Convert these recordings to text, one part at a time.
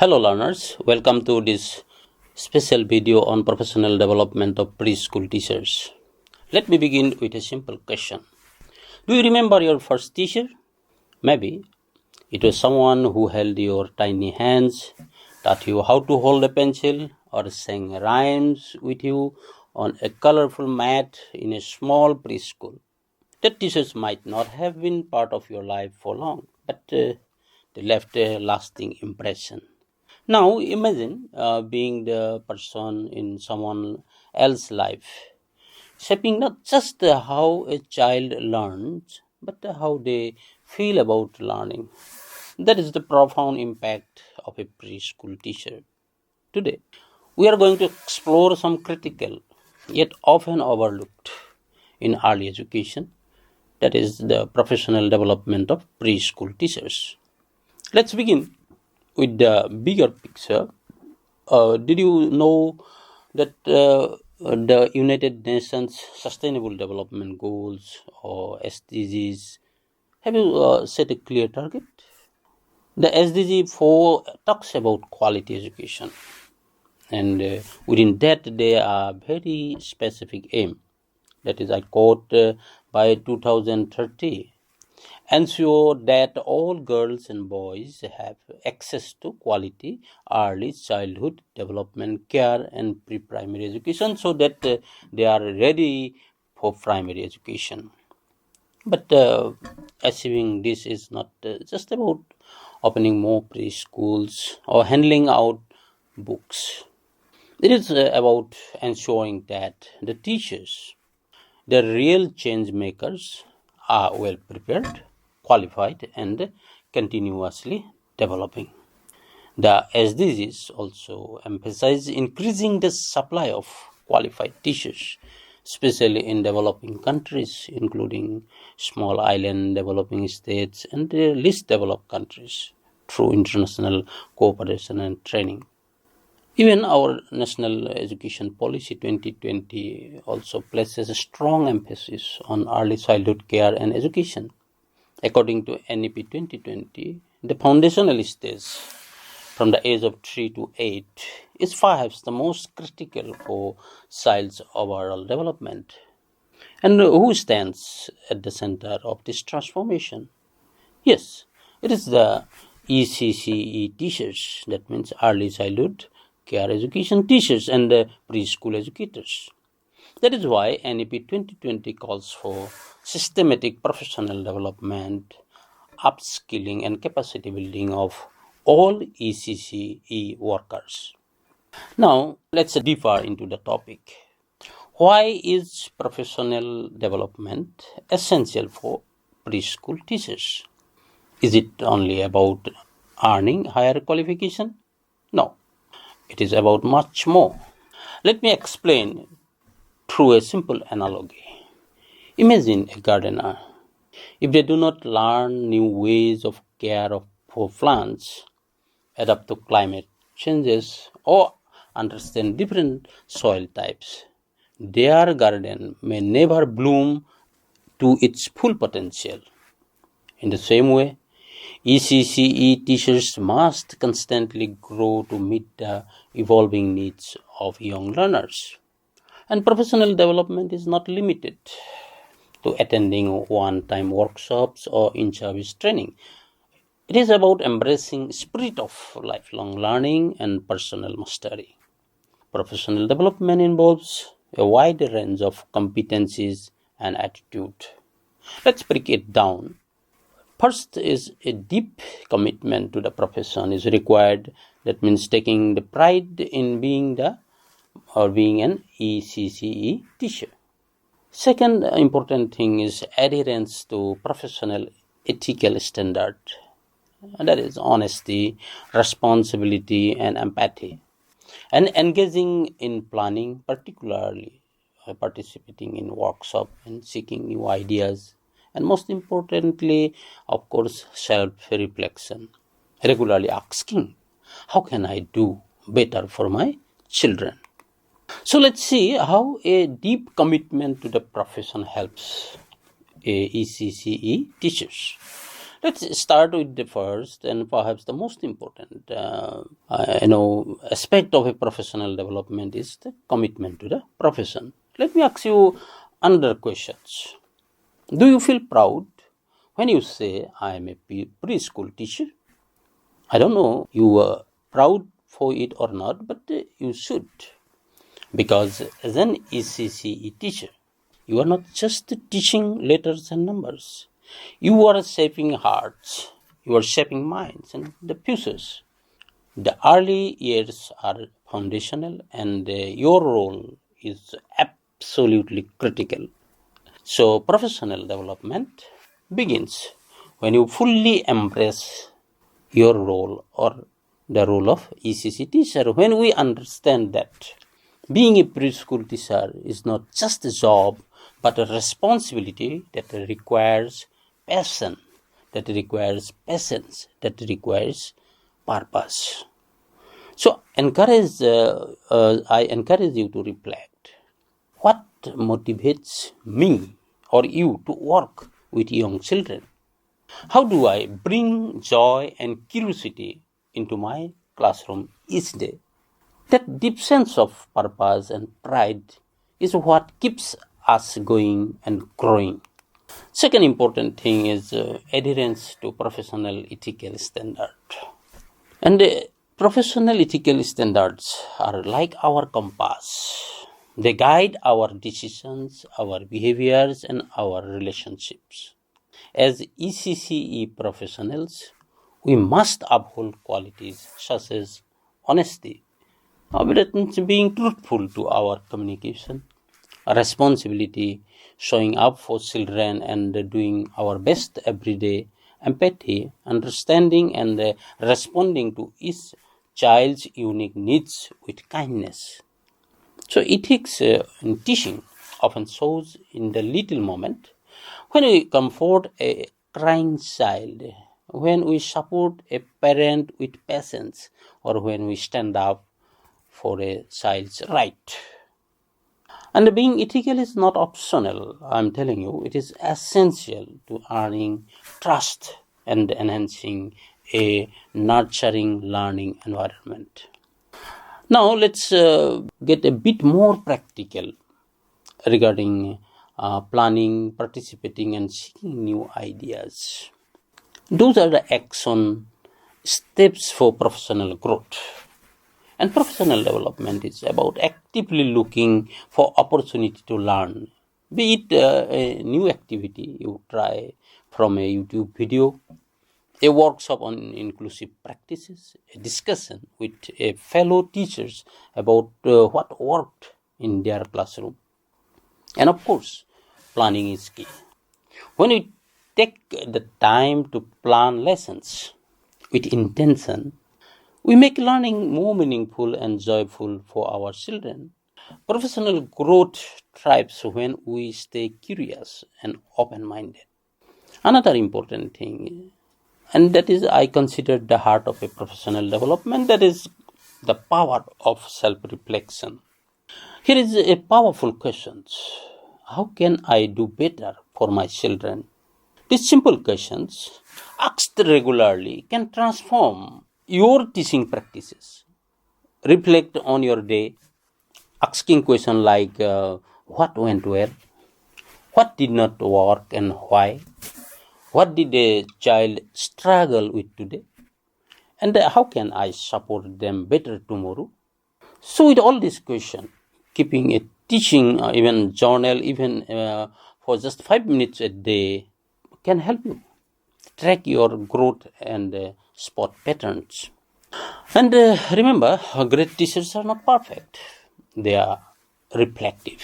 Hello learners, welcome to this special video on professional development of preschool teachers. Let me begin with a simple question. Do you remember your first teacher? Maybe it was someone who held your tiny hands, taught you how to hold a pencil, or sang rhymes with you on a colorful mat in a small preschool. That teachers might not have been part of your life for long, but they left a lasting impression. Now imagine being the person in someone else's life, shaping not just how a child learns, but how they feel about learning. That is the profound impact of a preschool teacher. Today, we are going to explore some critical yet often overlooked in early education, that is the professional development of preschool teachers. Let's begin with the bigger picture. Did you know that the United Nations Sustainable Development Goals or SDGs have you set a clear target? The SDG 4 talks about quality education, and within that there are very specific aim. That is, I quote, by 2030. Ensure that all girls and boys have access to quality early childhood development care and pre-primary education so that they are ready for primary education. But achieving this is not just about opening more preschools or handing out books. It is about ensuring that the teachers, the real change makers, are well prepared, qualified, and continuously developing. The SDGs also emphasize increasing the supply of qualified teachers, especially in developing countries, including small island developing states and the least developed countries, through international cooperation and training. Even our National Education Policy 2020 also places a strong emphasis on early childhood care and education. According to NEP 2020, the foundational stage from the age of 3 to 8 is perhaps the most critical for child's overall development. And who stands at the center of this transformation? Yes, it is the ECCE teachers, that means early childhood care education teachers and preschool educators. That is why NEP 2020 calls for systematic professional development, upskilling and capacity building of all ECCE workers. Now, let's deeper into the topic. Why is professional development essential for preschool teachers? Is it only about earning higher qualification? No, it is about much more. Let me explain through a simple analogy. Imagine a gardener. If they do not learn new ways of care for plants, adapt to climate changes, or understand different soil types, their garden may never bloom to its full potential. In the same way, ECCE teachers must constantly grow to meet the evolving needs of young learners. And professional development is not limited to attending one-time workshops or in-service training. It is about embracing spirit of lifelong learning and personal mastery. Professional development involves a wide range of competencies and attitude. Let's break it down. First is a deep commitment to the profession is required. That means taking the pride in being an ECCE teacher. Second important thing is adherence to professional ethical standard. And that is honesty, responsibility, and empathy. And engaging in planning, particularly participating in workshops and seeking new ideas. And most importantly, of course, self-reflection. Regularly asking, how can I do better for my children? So let's see how a deep commitment to the profession helps a ECCE teachers. Let's start with the first and perhaps the most important aspect of a professional development is the commitment to the profession. Let me ask you another questions. Do you feel proud when you say, I am a preschool teacher? I don't know you are proud for it or not, but you should. Because as an ECCE teacher, you are not just teaching letters and numbers. You are shaping hearts, you are shaping minds and the futures. The early years are foundational and your role is absolutely critical. So, professional development begins when you fully embrace your role or the role of ECC teacher. When we understand that being a preschool teacher is not just a job but a responsibility that requires passion, that requires patience, that requires purpose. So, I encourage you to reflect. What motivates me or you to work with young children? How do I bring joy and curiosity into my classroom each day? That deep sense of purpose and pride is what keeps us going and growing. Second important thing is adherence to professional ethical standard. And professional ethical standards are like our compass. They guide our decisions, our behaviors, and our relationships. As ECCE professionals, we must uphold qualities such as honesty, being truthful to our communication, responsibility, showing up for children and doing our best every day, empathy, understanding, and responding to each child's unique needs with kindness. So ethics in teaching often shows in the little moment when we comfort a crying child, when we support a parent with patience, or when we stand up for a child's right. And being ethical is not optional, I'm telling you, it is essential to earning trust and enhancing a nurturing learning environment. Now, let's get a bit more practical regarding planning, participating, and seeking new ideas. Those are the action steps for professional growth. And professional development is about actively looking for opportunity to learn, be it a new activity you try from a YouTube video, a workshop on inclusive practices, a discussion with a fellow teachers about what worked in their classroom. And of course, planning is key. When we take the time to plan lessons with intention, we make learning more meaningful and joyful for our children. Professional growth thrives when we stay curious and open minded. Another important thing, and that is, I consider the heart of a professional development, that is the power of self reflection. Here is a powerful question: how can I do better for my children? These simple questions, asked regularly, can transform your teaching practices. Reflect on your day, asking questions like what went well, what did not work and why, what did a child struggle with today, and how can I support them better tomorrow. So with all these questions, keeping a teaching even journal, even for just 5 minutes a day, can help you track your growth and spot patterns. And remember, great teachers are not perfect. They are reflective.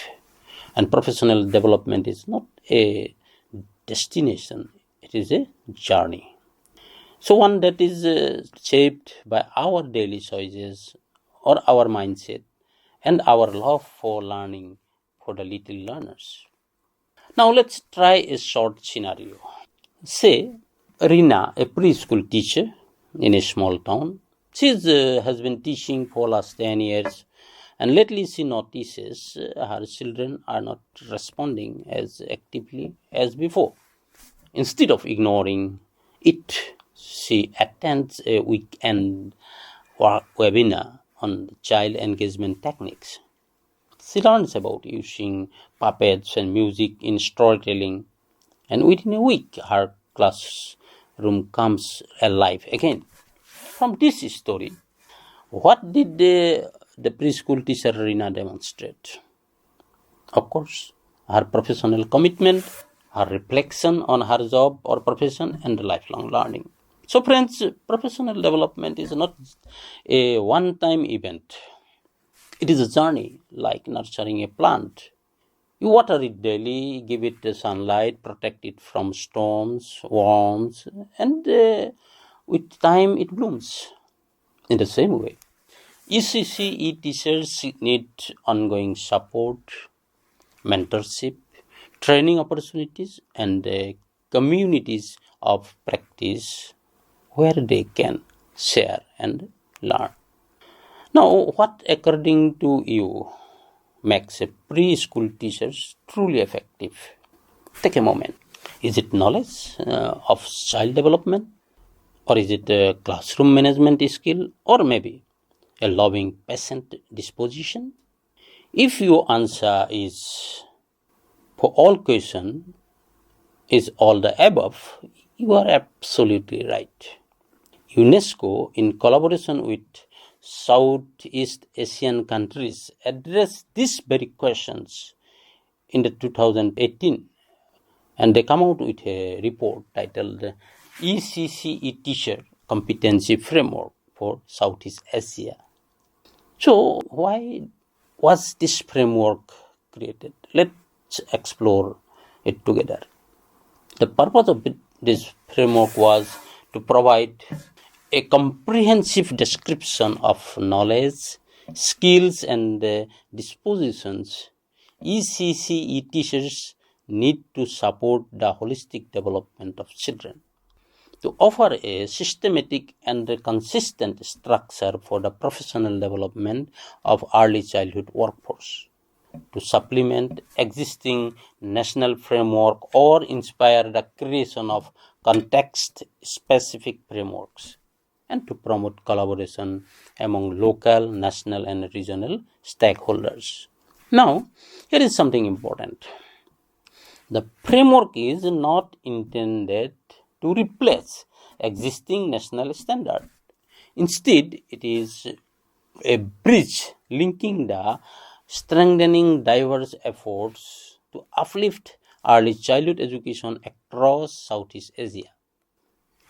And professional development is not a destination, it is a journey. So one that is shaped by our daily choices or our mindset and our love for learning for the little learners. Now let's try a short scenario. Say, Rina, a preschool teacher in a small town. She has been teaching for last 10 years, and lately she notices her children are not responding as actively as before. Instead of ignoring She attends a weekend webinar on child engagement techniques. She learns about using puppets and music in storytelling, and within a week, her classroom comes alive again. From this story, what did the preschool teacher Rina demonstrate? Of course, her professional commitment, her reflection on her job or profession, and lifelong learning. So, friends, professional development is not a one-time event. It is a journey like nurturing a plant. You water it daily, give it the sunlight, protect it from storms, worms, and with time it blooms. In the same way, ECCE teachers need ongoing support, mentorship, training opportunities, and communities of practice where they can share and learn. Now, what according to you makes a preschool teacher truly effective? Take a moment. Is it knowledge of child development? Or is it a classroom management skill? Or maybe a loving patient disposition? If your answer is for all questions is all the above, you are absolutely right. UNESCO, in collaboration with Southeast Asian countries, addressed these very questions in the 2018, and they come out with a report titled ECCE Teacher Competency Framework for Southeast Asia. So, why was this framework created? Let's explore it together. The purpose of this framework was to provide a comprehensive description of knowledge, skills, and dispositions ECCE teachers need to support the holistic development of children, to offer a systematic and consistent structure for the professional development of early childhood workforce, to supplement existing national framework or inspire the creation of context-specific frameworks, and to promote collaboration among local, national, and regional stakeholders. Now, here is something important. The framework is not intended to replace existing national standard. Instead, it is a bridge linking the strengthening diverse efforts to uplift early childhood education across Southeast Asia.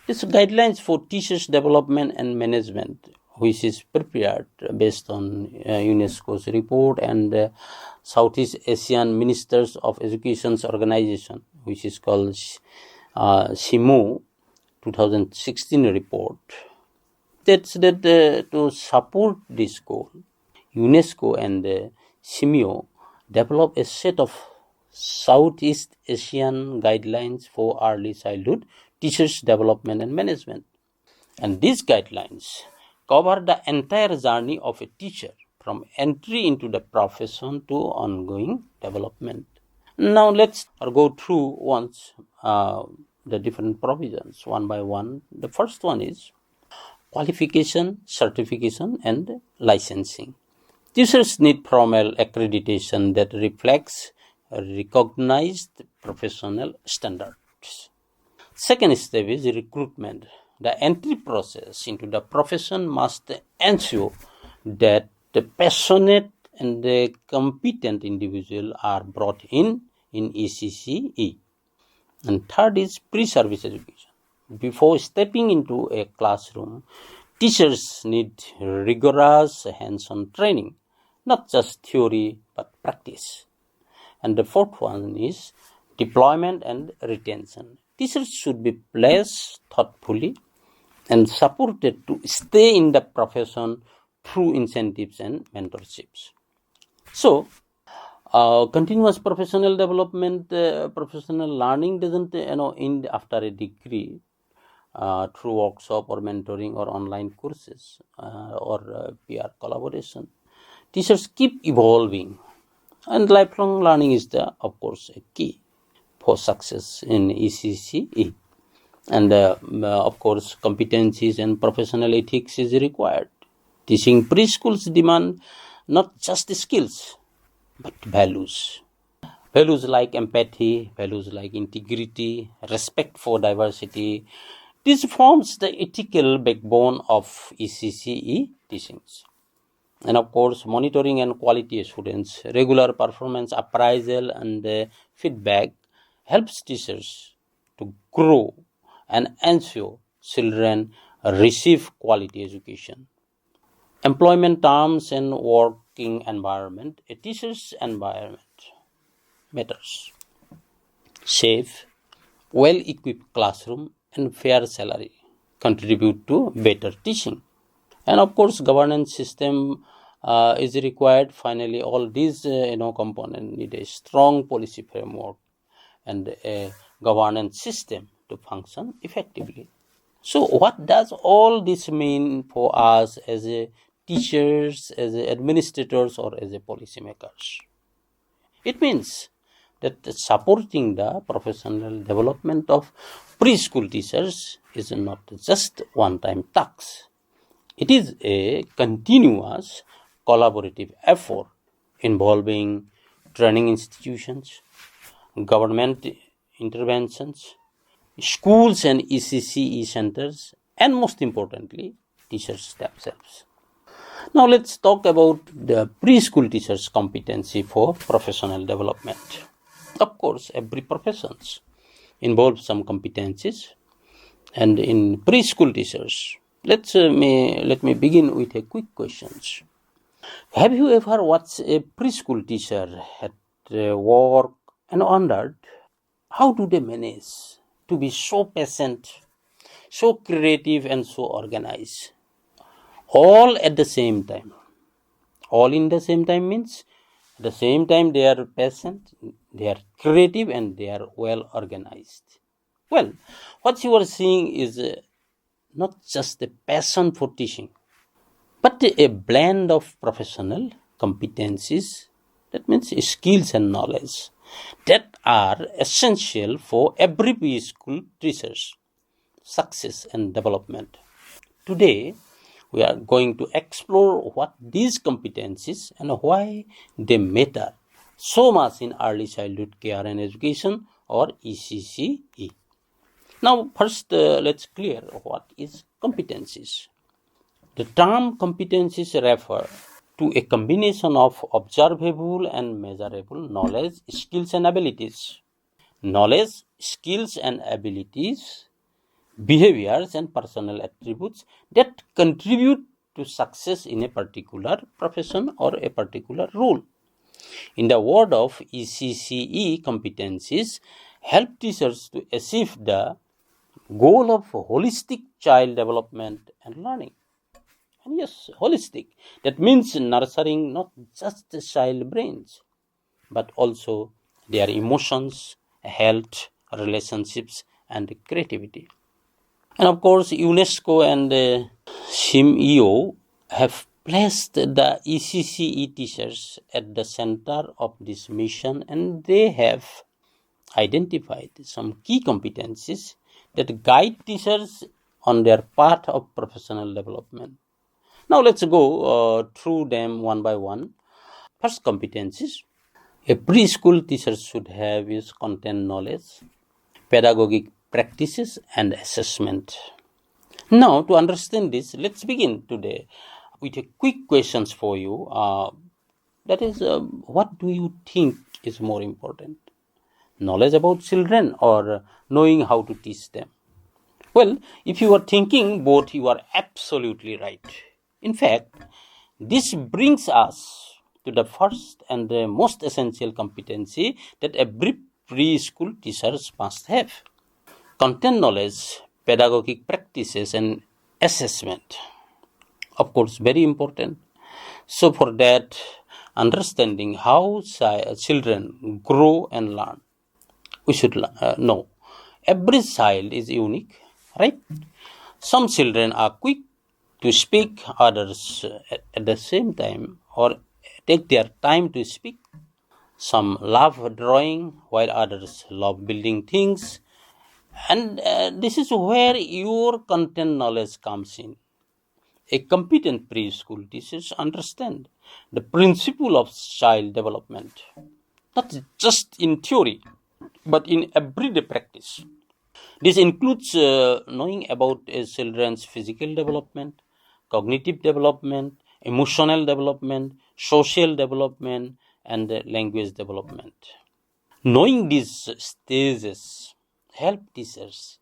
These guidelines for teachers' development and management, which is prepared based on UNESCO's report and Southeast Asian Ministers of Education's organization, which is called SIMU 2016 report. That's that to support this goal, UNESCO and SIMU developed a set of Southeast Asian guidelines for early childhood teachers' development and management. And these guidelines cover the entire journey of a teacher from entry into the profession to ongoing development. Now let's go through once the different provisions one by one. The first one is qualification, certification, and licensing. Teachers need formal accreditation that reflects recognized professional standards. Second step is recruitment. The entry process into the profession must ensure that the passionate and the competent individual are brought in ECCE. And third is pre-service education. Before stepping into a classroom, teachers need rigorous hands-on training, not just theory but practice. And the fourth one is deployment and retention. Teachers should be placed thoughtfully and supported to stay in the profession through incentives and mentorships. So, continuous professional development, professional learning doesn't end after a degree through workshop or mentoring or online courses or peer collaboration. Teachers keep evolving, and lifelong learning is of course, a key for success in ECCE. And of course, competencies and professional ethics is required. Teaching preschools demand not just skills, but values. Values like empathy, values like integrity, respect for diversity. This forms the ethical backbone of ECCE teachings. And of course, monitoring and quality assurance, regular performance appraisal and feedback helps teachers to grow and ensure children receive quality education. Employment terms and working environment, a teacher's environment matters. Safe, well-equipped classroom and fair salary contribute to better teaching. And of course, governance system is required. Finally, all these components need a strong policy framework and a governance system to function effectively. So, what does all this mean for us as a teachers, as a administrators, or as a policymakers? It means that supporting the professional development of preschool teachers is not just one-time task. It is a continuous collaborative effort involving training institutions, government interventions, schools and ECCE centers, and most importantly, teachers themselves. Now let's talk about the preschool teachers' competency for professional development. Of course, every profession involves some competencies, and in preschool teachers, let me begin with a quick questions. Have you ever watched a preschool teacher at work and wondered how do they manage to be so patient, so creative, and so organized, all at the same time? All in the same time means at the same time they are patient, they are creative, and they are well organized. Well, what you are seeing is not just a passion for teaching, but a blend of professional competencies, that means skills and knowledge, that are essential for every preschool teacher's success and development. Today, we are going to explore what these competencies and why they matter so much in early childhood care and education, or ECCE. Now, first, let's clear what is competencies. The term competencies refer to a combination of observable and measurable knowledge, skills, and abilities. Knowledge, skills, and abilities, behaviors, and personal attributes that contribute to success in a particular profession or a particular role. In the word of ECCE, competencies help teachers to achieve the goal of holistic child development and learning. And yes, holistic. That means nurturing not just the child brains, but also their emotions, health, relationships, and creativity. And of course, UNESCO and SIMEO have placed the ECCE teachers at the center of this mission, and they have identified some key competencies that guide teachers on their path of professional development. Now let's go through them one by one. First, competencies. A preschool teacher should have is content knowledge, pedagogic practices, and assessment. Now, to understand this, let's begin today with a quick questions for you. That is, what do you think is more important? Knowledge about children or knowing how to teach them? Well, if you are thinking both, you are absolutely right. In fact, this brings us to the first and the most essential competency that every preschool teacher must have. Content knowledge, pedagogic practices, and assessment. Of course, very important. So for that, understanding how children grow and learn, we should know. Every child is unique, right? Some children are quick to speak, others at the same time or take their time to speak. Some love drawing while others love building things. And this is where your content knowledge comes in. A competent preschool teachers understand the principle of child development, not just in theory, but in everyday practice. This includes knowing about a children's physical development, cognitive development, emotional development, social development, and language development. Knowing these stages help teachers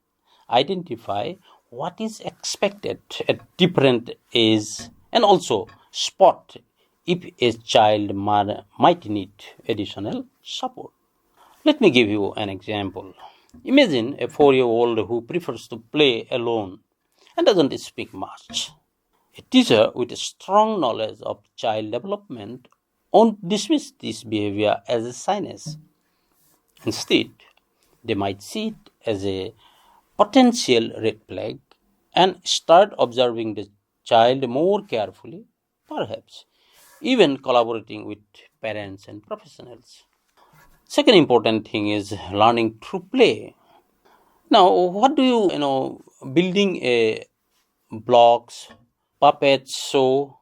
identify what is expected at different ages and also spot if a child might need additional support. Let me give you an example. Imagine a 4-year-old who prefers to play alone and doesn't speak much. A teacher with a strong knowledge of child development won't dismiss this behavior as a shyness. Instead, they might see it as a potential red flag and start observing the child more carefully, perhaps even collaborating with parents and professionals. Second important thing is learning through play. Now, what do building a blocks, puppets show,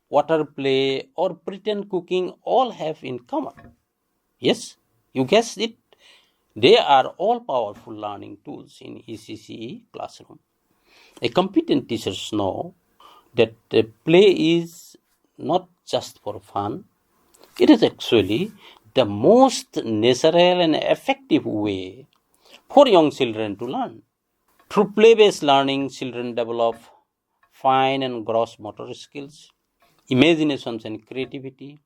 water play, or pretend cooking all have in common? Yes, you guessed it. They are all powerful learning tools in ECCE classroom. A competent teachers know that the play is not just for fun. It is actually the most natural and effective way for young children to learn. Through play-based learning, children develop fine and gross motor skills, imaginations and creativity,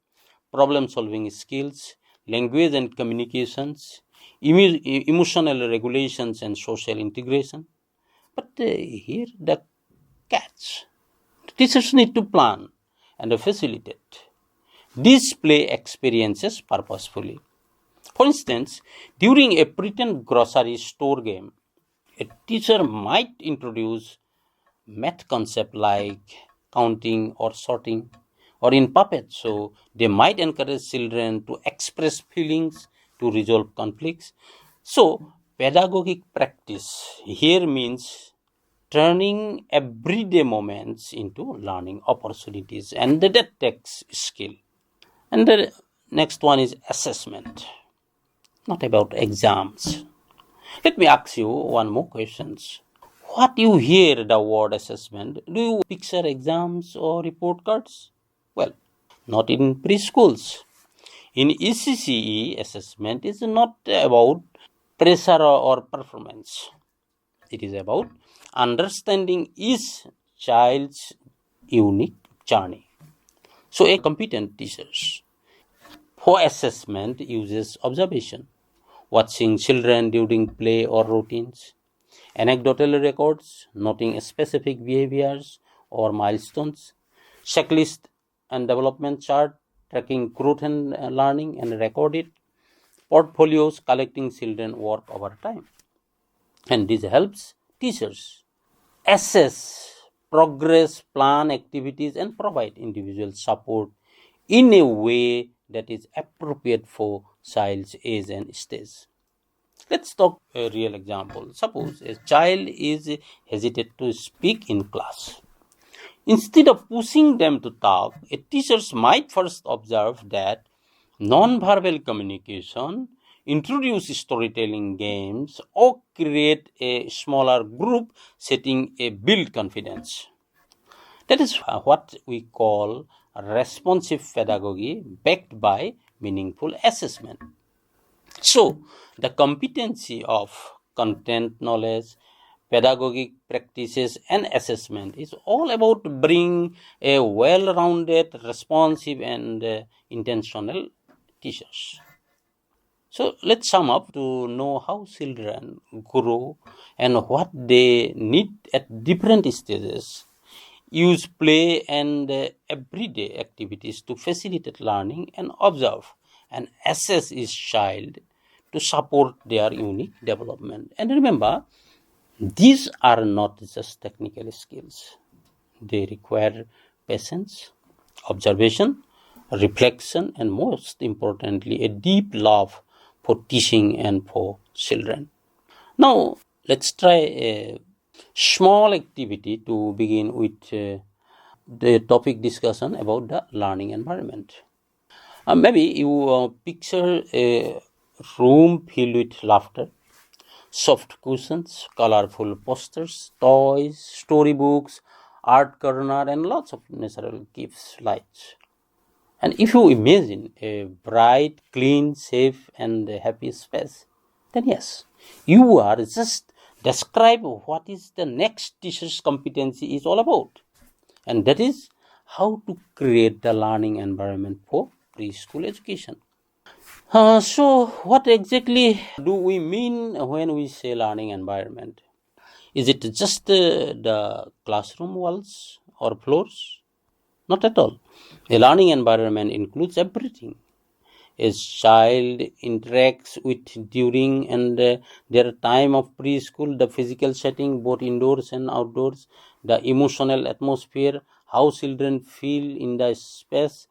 problem-solving skills, language and communications, emotional regulations and social integration. But here the catch. Teachers need to plan and facilitate these play experiences purposefully. For instance, during a pretend grocery store game, a teacher might introduce math concept like counting or sorting, or in puppets, so they might encourage children to express feelings, to resolve conflicts. So pedagogic practice here means turning everyday moments into learning opportunities, and that takes skill. And the next one is assessment, not about exams. Let me ask you one more question. What you hear the word assessment, do you picture exams or report cards? Well, not in preschools. In ECCE, assessment is not about pressure or performance. It is about understanding each child's unique journey. So a competent teacher for assessment uses observation, watching children during play or routines, anecdotal records, noting specific behaviors or milestones, checklist and development chart, tracking growth and learning and record it, portfolios collecting children work over time. And this helps teachers assess progress, plan activities, and provide individual support in a way that is appropriate for child's age and stage. Let's talk a real example. Suppose a child is hesitant to speak in class. Instead of pushing them to talk, a teachers might first observe that non-verbal communication, introduce storytelling games, or create a smaller group setting a build confidence. That is what we call responsive pedagogy backed by meaningful assessment. So, the competency of content knowledge, pedagogic practices, and assessment is all about bringing a well-rounded, responsive, and intentional teachers. So, let's sum up to know how children grow and what they need at different stages. Use play and everyday activities to facilitate learning and observe and assess each child to support their unique development. And remember, these are not just technical skills. They require patience, observation, reflection, and most importantly, a deep love for teaching and for children. Now, Let's try a small activity to begin with the topic discussion about the learning environment. Maybe you picture a room filled with laughter, soft cushions, colorful posters, toys, storybooks, art corner, and lots of natural gifts, lights. And if you imagine a bright, clean, safe, and happy space, then yes, you are just describe what is the next teacher's competency is all about. And that is how to create the learning environment for preschool education. So what exactly do we mean when we say learning environment? Is it just the classroom walls or floors? Not at all. A learning environment includes everything. A child interacts with during and their time of preschool, the physical setting, both indoors and outdoors, the emotional atmosphere, how children feel in the space,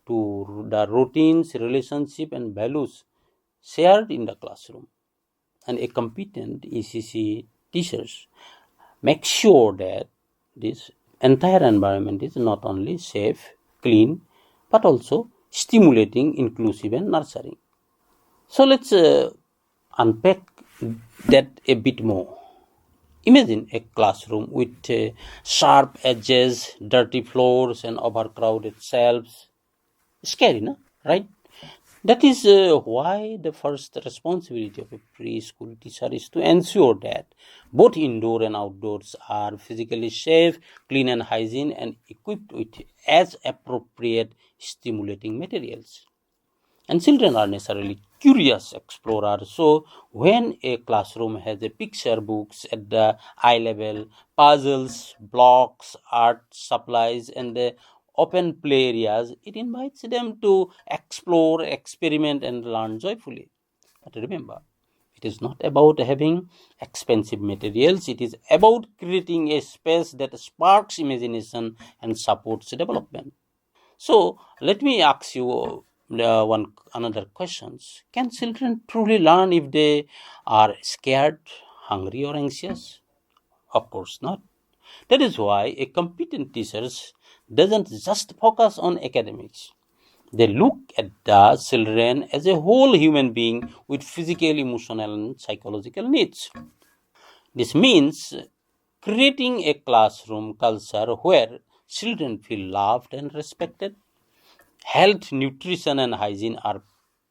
to the routines, relationship, and values shared in the classroom. And a competent ECCE teachers make sure that this entire environment is not only safe, clean, but also stimulating, inclusive, and nurturing. So let's unpack that a bit more. Imagine a classroom with sharp edges, dirty floors, and overcrowded shelves. Scary, no? Right? That is why the first responsibility of a preschool teacher is to ensure that both indoor and outdoors are physically safe, clean and hygiene, and equipped with as appropriate stimulating materials. And children are necessarily curious explorers. So when a classroom has a picture books at the eye level, puzzles, blocks, art supplies, and the open play areas, it invites them to explore, experiment, and learn joyfully. But remember, it is not about having expensive materials. It is about creating a space that sparks imagination and supports development. So let me ask you one another questions. Can children truly learn if they are scared, hungry, or anxious? Of course not. That is why a competent teacher doesn't just focus on academics. They look at the children as a whole human being with physical, emotional, and psychological needs. This means creating a classroom culture where children feel loved and respected. Health, nutrition, and hygiene are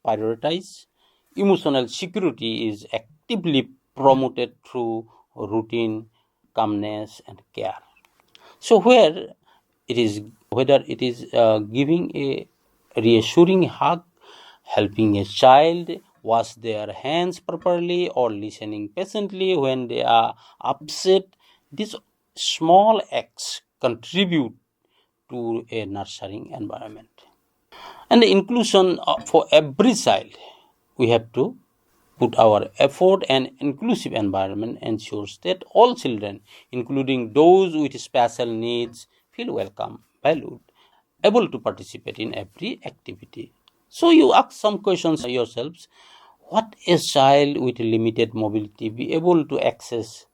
prioritized. Emotional security is actively promoted through routine, calmness, and care. So, whether it is giving a reassuring hug, helping a child wash their hands properly, or listening patiently when they are upset, these small acts contribute to a nurturing environment. And the inclusion for every child, we have to put our effort, and inclusive environment ensures that all children, including those with special needs, feel welcome, valued, able to participate in every activity. So you ask some questions yourselves. What a child with limited mobility be able to access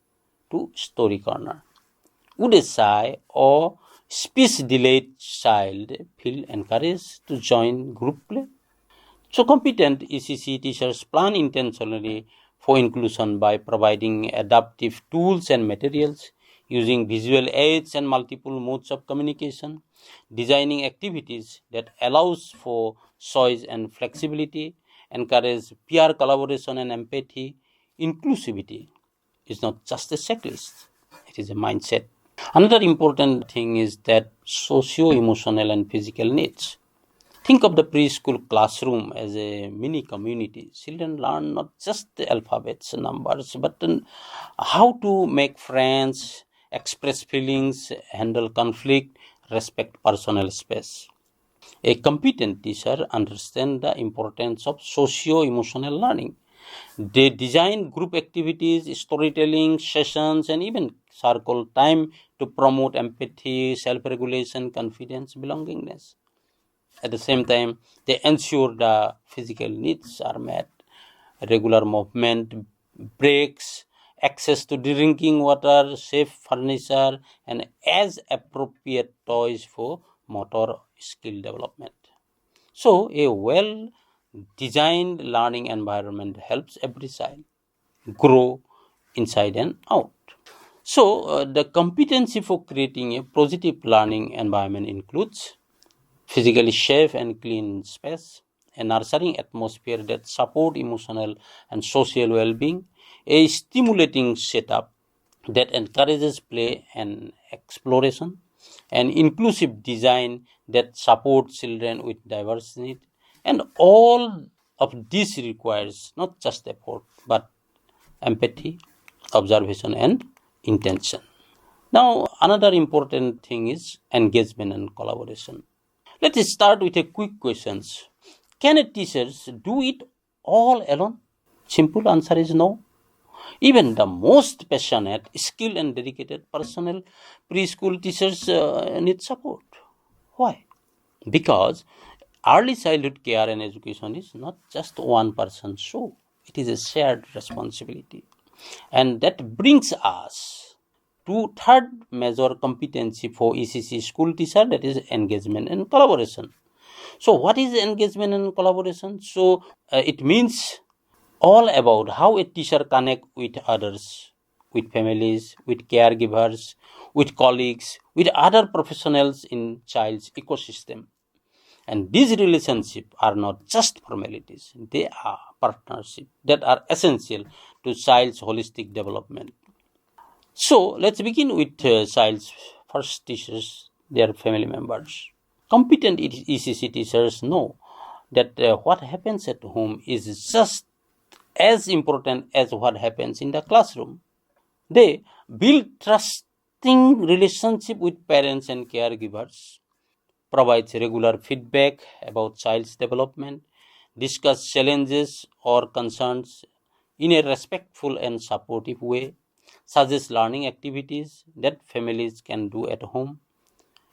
to story corner? Would a shy or speech delayed child feel encouraged to join group play? So competent ECC teachers plan intentionally for inclusion by providing adaptive tools and materials, using visual aids and multiple modes of communication, designing activities that allows for choice and flexibility, encourage peer collaboration and empathy. Inclusivity is not just a checklist, it is a mindset. Another important thing is that socio-emotional and physical needs. Think of the preschool classroom as a mini community. Children learn not just the alphabets, numbers, but how to make friends, express feelings, handle conflict, respect personal space. A competent teacher understands the importance of socio-emotional learning. They design group activities, storytelling sessions, and even circle time to promote empathy, self-regulation, confidence, belongingness. At the same time, they ensure the physical needs are met, regular movement, breaks, access to drinking water, safe furniture, and as appropriate toys for motor skill development. So, a well designed learning environment helps every child grow inside and out. So, the competency for creating a positive learning environment includes physically safe and clean space, a nurturing atmosphere that support emotional and social well-being, a stimulating setup that encourages play and exploration, an inclusive design that supports children with diverse needs, and all of this requires not just effort but empathy, observation, and intention. Now, another important thing is engagement and collaboration. Let us start with a quick questions. Can a teacher do it all alone? Simple answer is no. Even the most passionate, skilled, and dedicated personnel preschool teachers need support. Why? Because early childhood care and education is not just one person's show. It is a shared responsibility. And that brings us to third major competency for ECC school teacher, that is engagement and collaboration. So what is engagement and collaboration? So it means all about how a teacher connect with others, with families, with caregivers, with colleagues, with other professionals in child's ecosystem. And these relationships are not just formalities, they are partnerships that are essential to child's holistic development. So let's begin with child's first teachers, their family members. Competent ECC teachers know that what happens at home is just as important as what happens in the classroom. They build trusting relationship with parents and caregivers, provides regular feedback about child's development, discuss challenges or concerns in a respectful and supportive way, suggest learning activities that families can do at home.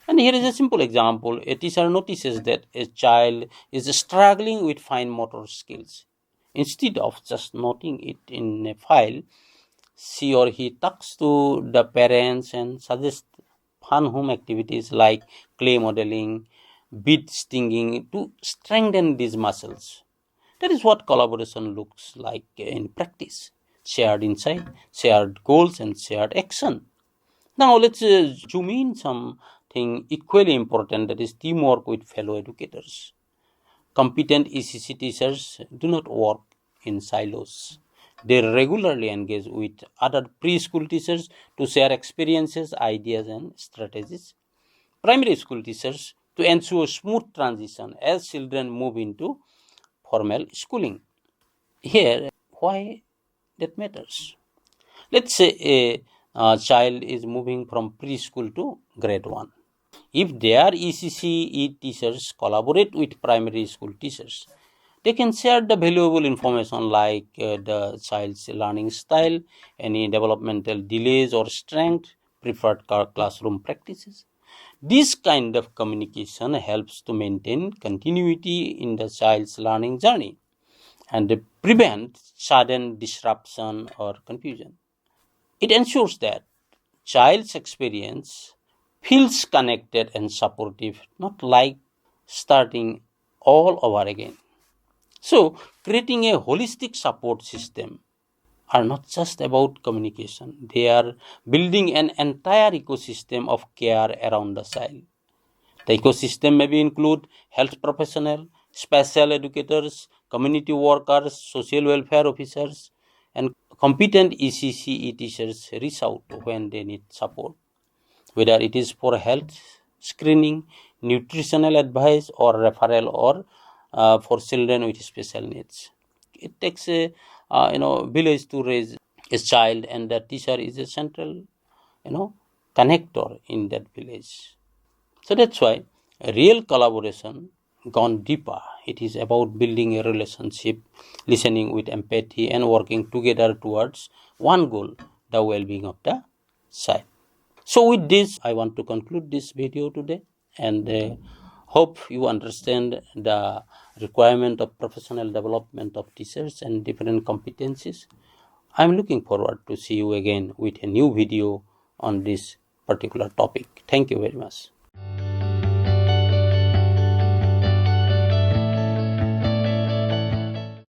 And here is a simple example. A teacher notices that a child is struggling with fine motor skills. Instead of just noting it in a file, she or he talks to the parents and suggests fun home activities like clay modeling, bead stinging to strengthen these muscles. That is what collaboration looks like in practice. Shared insight, shared goals, and shared action. Now let's zoom in something equally important, that is teamwork with fellow educators. Competent ECC teachers do not work in silos. They regularly engage with other preschool teachers to share experiences, ideas, and strategies. Primary school teachers to ensure smooth transition as children move into formal schooling. Here, why that matters? Let's say a child is moving from preschool to grade 1. If their ECCE teachers collaborate with primary school teachers, they can share the valuable information like the child's learning style, any developmental delays or strength, preferred classroom practices. This kind of communication helps to maintain continuity in the child's learning journey and prevent sudden disruption or confusion. It ensures that child's experience feels connected and supportive, not like starting all over again. So, creating a holistic support system are not just about communication. They are building an entire ecosystem of care around the child. The ecosystem may include health professionals, special educators, community workers, social welfare officers, and competent ECCE teachers reach out when they need support, whether it is for health screening, nutritional advice, or referral, or for children with special needs. It takes a village to raise a child, and the teacher is a central connector in that village. So that's why a real collaboration gone deeper. It is about building a relationship, listening with empathy, and working together towards one goal, the well-being of the child. So with this, I want to conclude this video today, and hope you understand the requirement of professional development of teachers and different competencies. I'm looking forward to see you again with a new video on this particular topic. Thank you very much.